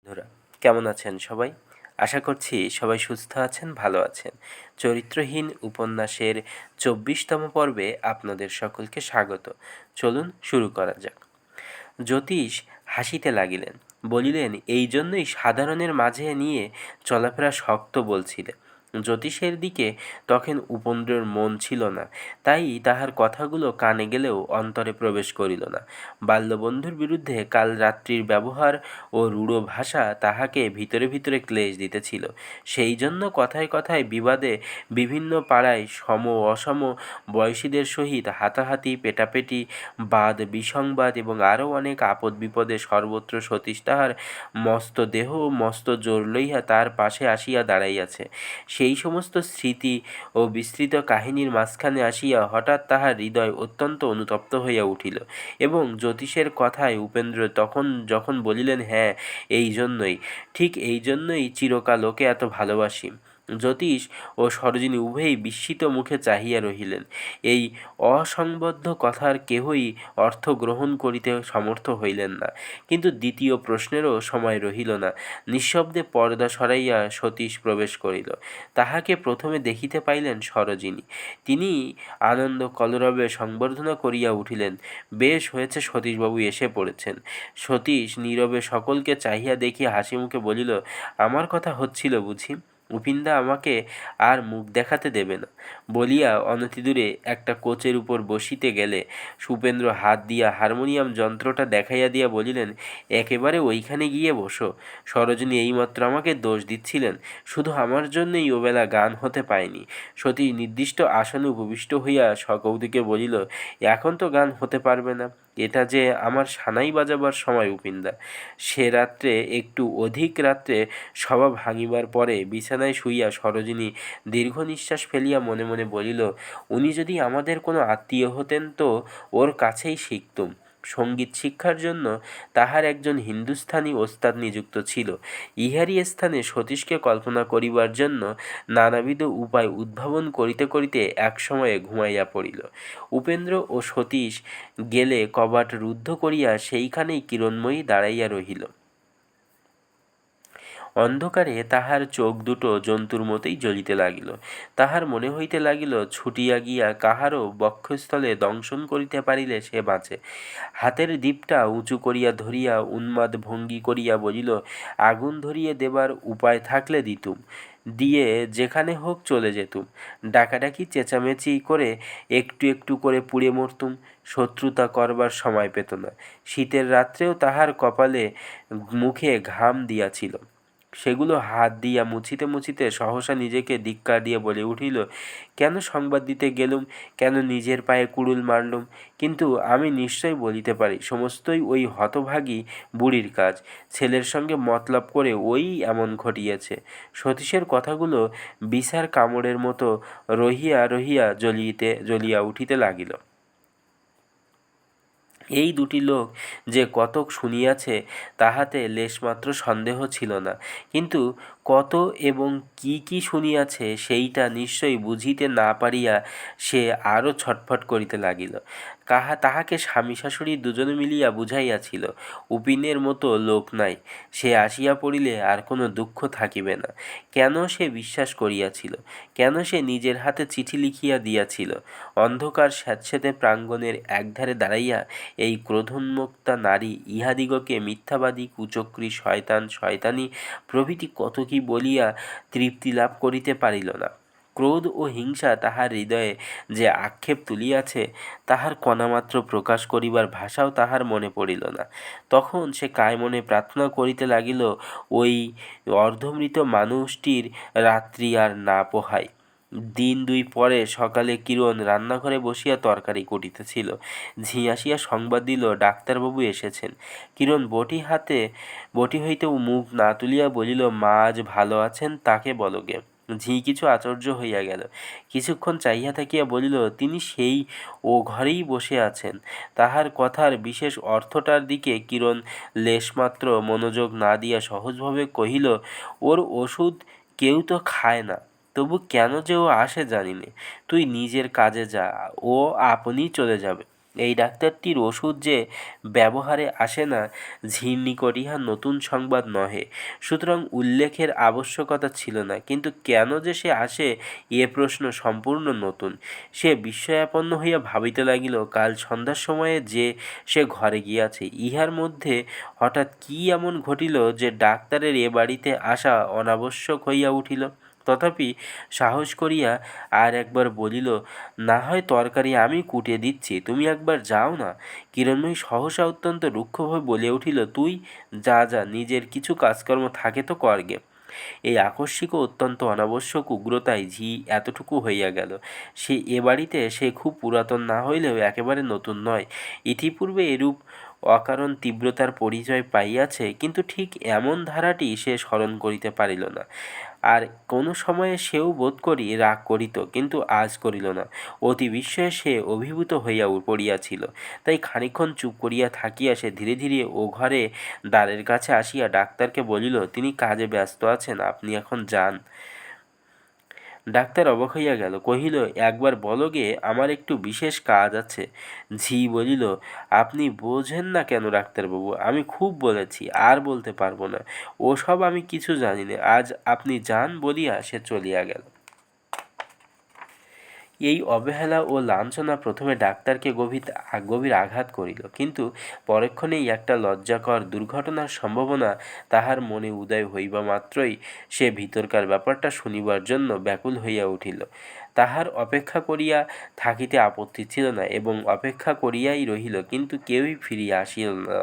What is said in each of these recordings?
বন্ধুরা, কেমন আছেন সবাই? আশা করছি সবাই সুস্থ আছেন, ভালো আছেন। চরিত্রহীন উপন্যাসের ২৪তম পর্বে আপনাদের সকলকে স্বাগত। চলুন শুরু করা যাক। জ্যোতিষ হাসিতে লাগিলেন, বলিলেন, এই জন্যই সাধারণের মাঝে নিয়ে চলাফেরা শক্ত বলছিলে। জ্যোতিষের দিকে তখন উপেন্দ্রের মন ছিল না, তাই তাহার কথাগুলো কানে গেলেও অন্তরে প্রবেশ করিল না। বাল্যবন্ধুর বিরুদ্ধে কাল রাত্রির ব্যবহার ও রূঢ় ভাষা তাহাকে ভিতরে ভিতরে ক্লেশ দিতেছিল। সেই জন্য কথায় কথায় বিবাদে বিভিন্ন পাড়ায় সম অসম বয়সীদের সহিত হাতাহাতি, পেটাপেটি, বাদ বিসংবাদ এবং আরও অনেক আপদ বিপদে সর্বত্র সতীশ তাহার মস্ত দেহ ও মস্ত জোর লইয়া তার পাশে আসিয়া দাঁড়াইয়াছে। সেই সমস্ত স্মৃতি ও বিস্তৃত কাহিনীর মাঝখানে আসিয়া হঠাৎ তাহার হৃদয় অত্যন্ত অনুতপ্ত হইয়া উঠিল এবং জ্যোতিষের কথায় উপেন্দ্র যখন বলিলেন, হ্যাঁ, এই জন্যই, ঠিক এই জন্যই চিরকাল ওকে এত ভালোবাসি। জ্যোতিষ ও সরোজিনী উভয়েই বিস্মিত মুখে চাহিয়া রহিলেন। এই অসংবদ্ধ কথার কেহই অর্থ গ্রহণ করিতে সমর্থ হইলেন না, কিন্তু দ্বিতীয় প্রশ্নেরও সময় রহিল না। নিঃশব্দে পর্দা সরাইয়া সতীশ প্রবেশ করিল। তাহাকে প্রথমে দেখিতে পাইলেন সরোজিনী। তিনি আনন্দ কলরবে সংবর্ধনা করিয়া উঠিলেন, বেশ হয়েছে, সতীশবাবু এসে পড়েছেন। সতীশ নীরবে সকলকে চাহিয়া দেখিয়া হাসিমুখে বলিল, আমার কথা হচ্ছিল বুঝি? উপিনদা আমাকে আর মুখ দেখাতে দেবে না। বলিয়া অনতিদূরে একটা কোচের উপর বসিতে গেলে উপেন্দ্র হাত দিয়া হারমোনিয়াম যন্ত্রটা দেখাইয়া দিয়া বলিলেন, একেবারে ওইখানে গিয়ে বসো। সরোজিনী এইমাত্র আমাকে দোষ দিচ্ছিলেন, শুধু আমার জন্যই ওবেলা গান হতে পায়নি। সতীশ নির্দিষ্ট আসনে উপবিষ্ট হইয়া সকৌতুকে বলিল, এখন তো গান হতে পারবে না, এটা যে আমার সানাই বাজাবার সময় উপিনদা। সে রাত্রে, একটু অধিক রাত্রে সভা ভাঙিবার পরে বিছানায় শুইয়া সরোজিনী দীর্ঘ নিঃশ্বাস ফেলিয়া মনে মনে বলিল, উনি যদি আমাদের কোনো আত্মীয় হতেন তো ওর কাছেই শিখতুম। সঙ্গীত শিক্ষার জন্য তাহার একজন হিন্দুস্থানি ওস্তাদ নিযুক্ত ছিল। ইহারই স্থানে সতীশকে কল্পনা করিবার জন্য নানাবিধ উপায় উদ্ভাবন করিতে করিতে একসময়ে ঘুমাইয়া পড়িল। উপেন্দ্র ও সতীশ গেলে কবাট রুদ্ধ করিয়া সেইখানেই কিরণময়ী দাঁড়াইয়া রহিল। অন্ধকারে তাহার চোখ দুটো জন্তুর মতোই জ্বলিতে লাগিল। তাহার মনে হইতে লাগিল, ছুটিয়া গিয়া কাহারও বক্ষস্থলে দংশন করিতে পারিলে সে বাঁচে। হাতের দীপটা উঁচু করিয়া ধরিয়া উন্মাদ ভঙ্গি করিয়া বলিল, আগুন ধরিয়ে দেবার উপায় থাকলে দিতুম, দিয়ে যেখানে হোক চলে যেতুম। ডাকাডাকি চেঁচামেচি করে একটু একটু করে পুড়ে মরতুম। শত্রুতা করবার সময় পেত না। শীতের রাত্রেও তাহার কপালে মুখে ঘাম দিয়াছিল, সেগুলো হাত দিয়া মুছিতে মুছিতে সহসা নিজেকে ধিক্কার দিয়ে বলে উঠিল, কেন সংবাদ দিতে গেলুম, কেন নিজের পায়ে কুড়ুল মারলুম? কিন্তু আমি নিশ্চয় বলিতে পারি, সমস্তই ওই হতভাগী বুড়ির কাজ। ছেলের সঙ্গে মতলব করে ওই এমন ঘটিয়েছে। সতীশের কথাগুলো বিছার কামড়ের মতো রহিয়া রহিয়া জ্বলিয়া উঠিতে লাগিল। এই দুটি লোক যে কতক শুনিয়াছে তাহাতে লেশমাত্র সন্দেহ ছিল না, কিন্তু কত এবং কি কি শুনিয়াছে সেইটা নিশ্চয়ই বুঝিতে না পারিয়া সে আরও ছটফট করিতে লাগিল। তাহাকে স্বামী শাশুড়ি দুজনে মিলিয়া বুঝাইয়াছিল, উপিনের মতো লোক নাই, সে আসিয়া পড়িলে আর কোনো দুঃখ থাকিবে না। কেন সে বিশ্বাস করিয়াছিল? কেন সে নিজের হাতে চিঠি লিখিয়া দিয়াছিল? অন্ধকার স্যাঁতসেঁতে প্রাঙ্গণের একধারে দাঁড়াইয়া এই ক্রোধোন্মত্তা নারী ইহাদিগকে মিথ্যাবাদী, কুচক্রী, শয়তান, শয়তানি প্রভৃতি কত কি বলিয়া তৃপ্তি লাভ করিতে পারিল না। ক্রোধ ও হিংসা তাহার হৃদয়ে যে আক্ষেপ তুলিয়াছে, তাহার কণামাত্র প্রকাশ করিবার ভাষাও তাহার মনে পড়িল না। তখন সে কায়মনে প্রার্থনা করিতে লাগিল, ওই অর্ধমৃত মানুষটির রাত্রি আর না পোহায়। দিন দুই পরে সকালে কিরণ রান্নাঘরে বসিয়া তরকারি কুটিতেছিল। ঝি আসিয়া সংবাদ দিল, ডাক্তারবাবু এসেছেন। কিরণ বটি হইতে মুখ না তুলিয়া বলিল, মা আজ ভালো আছেন, তাকে বলো গে। ঝি কিছু আশ্চর্য হইয়া গেল, কিছুক্ষণ চাহিয়া থাকিয়া বলিল, তিনি সেই ও ঘরেই বসে আছেন। তাহার কথার বিশেষ অর্থটার দিকে কিরণ লেশমাত্র মনোযোগ না দিয়া সহজভাবে কহিল, ওর ওষুধ কেউ তো খায় না, তবু কেন যে ও আসে জানি নে। তুই নিজের কাজে যা, ও আপনিই চলে যাবে। এই ডাক্তারটির ওষুধ যে ব্যবহারে আসে না, ঝির নিকট ইহা নতুন সংবাদ নহে, সুতরাং উল্লেখের আবশ্যকতা ছিল না। কিন্তু কেন যে সে আসে, এ প্রশ্ন সম্পূর্ণ নতুন। সে বিস্ময়াপন্ন হইয়া ভাবিতে লাগিল, কাল সন্ধ্যার সময়ে যে সে ঘরে গিয়াছে, ইহার মধ্যে হঠাৎ কি এমন ঘটিল যে ডাক্তারের এ বাড়িতে আসা অনাবশ্যক হইয়া উঠিল। তথাপি সাহস করিয়া আর একবার বলিল, না হয় তরকারি আমি কুটে দিচ্ছি, তুমি একবার যাও না। কিরণময়ী সহসা অত্যন্ত রুক্ষভাবে বলিয়া উঠিল, তুই যা যা, নিজের কিছু কাজকর্ম থাকে তো করগে। এই আকস্মিক ও অত্যন্ত অনাবশ্যক উগ্রতায় ঝি এতটুকু হইয়া গেল। সে এ বাড়িতে সে খুব পুরাতন না হইলেও একেবারে নতুন নয়। ইতিপূর্বে এরূপ অকারণ তীব্রতার পরিচয় পাইয়াছে, কিন্তু ঠিক এমন ধারাটি সে স্মরণ করিতে পারিল না। আর কোনো সময়ে সেও বোধ করি রাগ করিত, কিন্তু আজ করিল না। অতি বিস্ময়ে সে অভিভূত হইয়া পড়িয়াছিল। তাই খানিকক্ষণ চুপ করিয়া থাকিয়া সে ধীরে ধীরে ও ঘরে দ্বারের কাছে আসিয়া ডাক্তারকে বলিল, তিনি কাজে ব্যস্ত আছেন, আপনি এখন যান। ডাক্তার অবাক হইয়া গেল, কহিল, একবার বলো গে, আমার একটু বিশেষ কাজ আছে। ঝি বলিল, আপনি বোঝেন না কেন ডাক্তারবাবু? আমি খুব বলেছি, আর বলতে পারবো না। ওসব আমি কিছু জানি না, আজ আপনি যান বলিয়া সে চলিয়া গেল। এই অবহেলা ও লাঞ্ছনা প্রথমে ডাক্তারকে গভীর আঘাত করিল, কিন্তু পরক্ষণেই একটা লজ্জাকর দুর্ঘটনার সম্ভাবনা তাহার মনে উদয় হইবা মাত্রই সে ভিতরকার ব্যাপারটা শুনিবার জন্য ব্যাকুল হইয়া উঠিল। তাহার অপেক্ষা করিয়া থাকিতে আপত্তি ছিল না, এবং অপেক্ষা করিয়াই রহিল, কিন্তু কেউই ফিরিয়া আসিল না।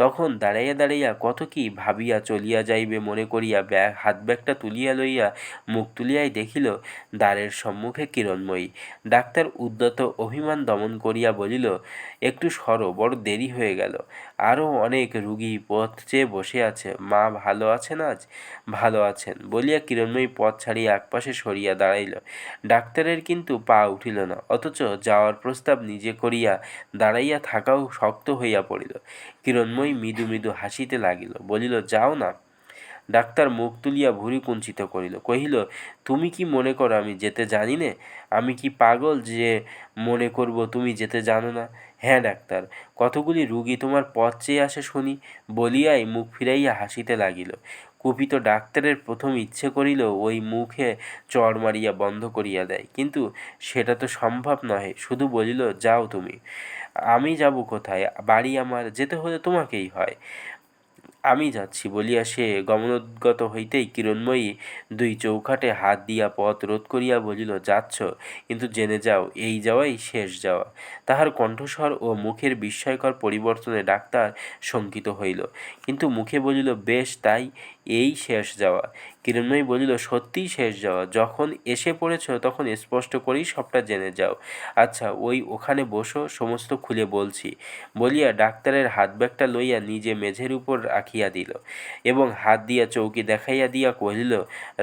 তখন দাঁড়াইয়া দাঁড়াইয়া কত কি ভাবিয়া চলিয়া যাইবে মনে করিয়া হাতব্যাগটা তুলিয়া লইয়া মুখ তুলিয়াই দেখিল দ্বারের সম্মুখে কিরণময়ী। ডাক্তার উদ্যত অভিমান দমন করিয়া বলিল, একটু সরো, বড় দেরি হয়ে গেল। আরও অনেক রুগী পথ চেয়ে বসে আছে। মা ভালো আছেন আজ? ভালো আছেন বলিয়া কিরণময়ী পথ ছাড়িয়া একপাশে সরিয়া দাঁড়াইল। ডাক্তারের কিন্তু পা উঠিল না, অথচ যাওয়ার প্রস্তাব নিজে করিয়া দাঁড়াইয়া থাকাও শক্ত হইয়া পড়িল। কিরণময়ী মৃদু মৃদু হাসিতে লাগিল, বলিল, যাও না। ডাক্তার মুখ তুলিয়া ভুরু কুঞ্চিত করিল, কহিল, তুমি কি মনে করো আমি যেতে জানি নে? আমি কি পাগল যে মনে করব তুমি যেতে জানো না? হ্যাঁ ডাক্তার, কতগুলি রুগী তোমার পথ চেয়ে আসে শুনি। বলিয়াই মুখ ফিরাইয়া হাসিতে লাগিল। কুপিত ডাক্তারের প্রথম ইচ্ছে করিল ওই মুখে চড় মারিয়া বন্ধ করিয়া দেয়, কিন্তু সেটা তো সম্ভব নহে। শুধু বলিল, যাও তুমি। আমি যাব কোথায়? বাড়ি আমার, যেতে হলে তোমাকেই হয়। আমি যাচ্ছি বলিয়া সে গমনোদ্গত হইতেই কিরণময়ী দুই চৌখাটে হাত দিয়া পথ রোধ করিয়া বলিল, যাচ্ছ, কিন্তু জেনে যাও, এই যাওয়াই শেষ যাওয়া। তাহার কণ্ঠস্বর ও মুখের বিস্ময়কর পরিবর্তনে ডাক্তার শঙ্কিত হইল, কিন্তু মুখে বলিল, বেশ তাই, এই শেষ যাওয়া। কিরণময়ী বলিল, সত্যিই শেষ যাওয়া? যখন এসে পড়েছ তখন স্পষ্ট করেই সবটা জেনে যাও। আচ্ছা, ওখানে বসো, সমস্ত খুলে বলছি। বলিয়া ডাক্তারের হাতব্যাগটা লইয়া নিজে মেঝের উপর রাখিয়া দিল, এবং হাত দিয়া চৌকি দেখাইয়া দিয়া কহিল,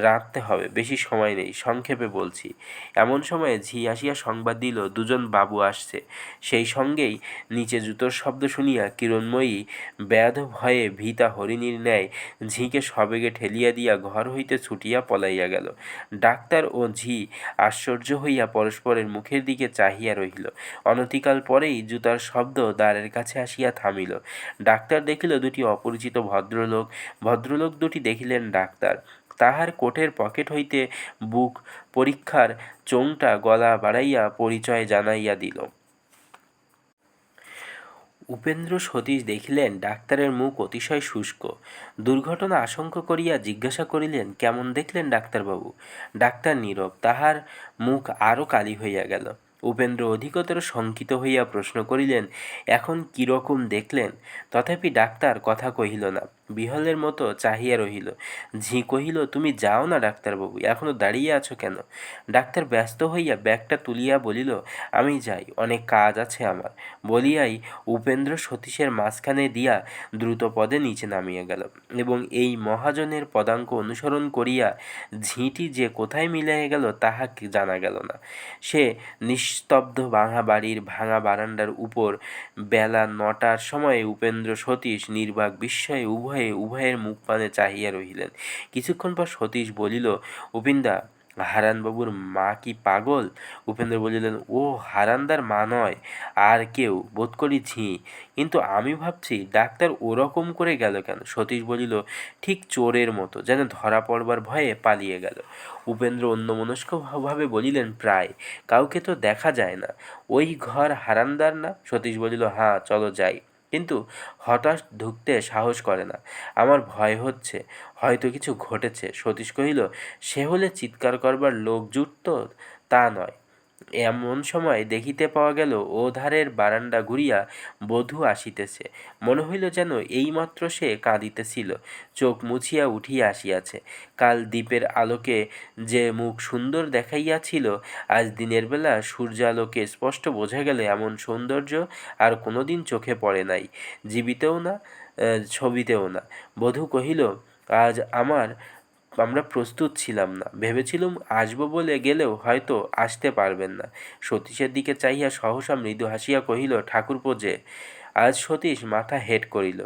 রাঁধতে হবে, বেশি সময় নেই, সংক্ষেপে বলছি। এমন সময়ে ঝি আসিয়া সংবাদ দিল, দুজন বাবু আসছে। সেই সঙ্গেই নিচে জুতোর শব্দ শুনিয়া কিরণময়ী ব্যাধ ভয়ে ভীতা হরিণীর ন্যায় ঝিকে সবেগে ঠেলিয়া দিয়া ঘর হইতে ছুটিয়া পলাইয়া গেল। ডাক্তার ও ঝি আশ্চর্য হইয়া পরস্পরের মুখের দিকে চাহিয়া রহিল। অনতিকাল পরেই জুতার শব্দ দ্বারের কাছে আসিয়া থামিল। ডাক্তার দেখিল দুটি অপরিচিত ভদ্রলোক। ভদ্রলোক দুটি দেখিলেন ডাক্তার। তাহার কোটের পকেট হইতে বুক পরীক্ষার চোঙটা গলা বাড়াইয়া পরিচয় জানাইয়া দিল। উপেন্দ্র সতীশ দেখিলেন ডাক্তারের মুখ অতিশয় শুষ্ক। দুর্ঘটনা আশঙ্কা করিয়া জিজ্ঞাসা করিলেন, কেমন দেখলেন ডাক্তারবাবু? ডাক্তার নীরব, তাহার মুখ আরও কালি হইয়া গেল। উপেন্দ্র অধিকতর শঙ্কিত হইয়া প্রশ্ন করিলেন, এখন কিরকম দেখলেন? তথাপি ডাক্তার কথা কহিল না, বিহলের মতো চাহিয়া রহিল। ঝি কহিল, তুমি যাও না ডাক্তারবাবু, এখনো দাঁড়িয়ে আছো কেন? ডাক্তার ব্যস্ত হইয়া ব্যাগটা তুলিয়া বলিল, আমি যাই, অনেক কাজ আছে আমার। বলিয়াই উপেন্দ্র সতীশের মাঝখানে দিয়া দ্রুত পদে নিচে নামিয়া গেল, এবং এই মহাজনের পদাঙ্ক অনুসরণ করিয়া ঝিঁটি যে কোথায় মিলাইয়া গেল তাহা জানা গেল না। সে নিস্তব্ধ ভাঙা বাড়ির ভাঙা বারান্দার উপর বেলা 9টার সময়ে উপেন্দ্র সতীশ নির্বাক বিস্ময়ে উভয়ের মুখপানে চাহিয়া রহিলেন। কিছুক্ষণ পর সতীশ বলিল, উপিন্দা, হারানবাবুর মা কি পাগল? উপেন্দ্র বলিলেন, ও হারানদার মা নয়, আর কেউ, বোধ করি ঝি। কিন্তু আমি ভাবছি ডাক্তার ওরকম করে গেল কেন? সতীশ বলিল, ঠিক চোরের মতো, যেন ধরা পড়বার ভয়ে পালিয়ে গেল। উপেন্দ্র অন্যমনস্কভাবে বলিলেন, প্রায় কাউকে তো দেখা যায় না, ওই ঘর হারানদার না? সতীশ বলিল, হ্যাঁ, চলো যাই। কিন্তু হঠাৎ ঢুকতে সাহস করে না, আমার ভয় হচ্ছে, হয়তো কিছু ঘটেছে। সতীশ কহিল, সে হলে চিৎকার করবার লোক জুটত, তা নয়। এমন সময় দেখিতে পাওয়া গেল ও ধারের বারান্দা ঘুরিয়া বধূ আসিতেছে। মনে হইল যেন এইমাত্র সে কাঁদিতেছিল, চোখ মুছিয়া উঠিয়া আসিয়াছে। কাল দ্বীপের আলোকে যে মুখ সুন্দর দেখাইয়াছিল, আজ দিনের বেলা সূর্যালোকে স্পষ্ট বোঝা গেল এমন সৌন্দর্য আর কোনোদিন চোখে পড়ে নাই, জীবিতেও না, ছবিতেও না। বধূ কহিল, আজ আমরা প্রস্তুত ছিলাম না, ভেবেছিলুম আসব বলে গেলেও হয়তো আসতে পারবেন না। সতীশের দিকে চাহিয়া সহসা মৃদু হাসিয়া কহিল, ঠাকুরপো যে। আজ সতীশ মাথা হেঁট করিল।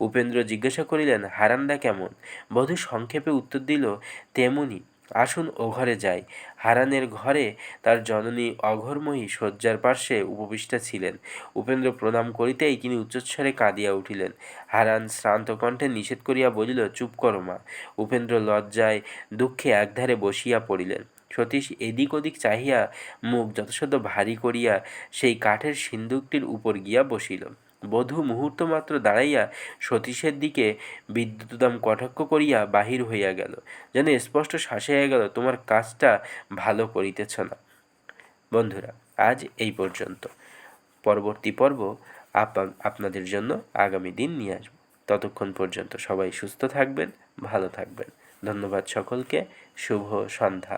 উপেন্দ্র জিজ্ঞাসা করিলেন, হারানদা কেমন? বধূ সংক্ষেপে উত্তর দিল, তেমনি, আসুন ও ঘরে যাই। হারানের ঘরে তার জননী অঘোরময়ী শয্যার পার্শ্বে উপবিষ্টা ছিলেন। উপেন্দ্র প্রণাম করিতেই তিনি উচ্চস্বরে কাঁদিয়া উঠিলেন। হারান শ্রান্ত কণ্ঠে নিষেধ করিয়া বলিল, চুপ করো মা। উপেন্দ্র লজ্জায় দুঃখে একধারে বসিয়া পড়িলেন। সতীশ এদিক ওদিক চাহিয়া মুখ যথাসাধ্য ভারী করিয়া সেই কাঠের সিন্দুকটির উপর গিয়া বসিল। বধূ মুহূর্তমাত্র দাঁড়াইয়া সতীশের দিকে বিদ্যুৎদাম কটাক্ষ করিয়া বাহির হইয়া গেল, যেন স্পষ্ট শাসাইয়া গেল, তোমার কাজটা ভালো করিতেছ না। বন্ধুরা, আজ এই পর্যন্ত। পরবর্তী পর্ব আপনাদের জন্য আগামী দিন নিয়ে আসব। ততক্ষণ পর্যন্ত সবাই সুস্থ থাকবেন, ভালো থাকবেন। ধন্যবাদ সকলকে। শুভ সন্ধ্যা।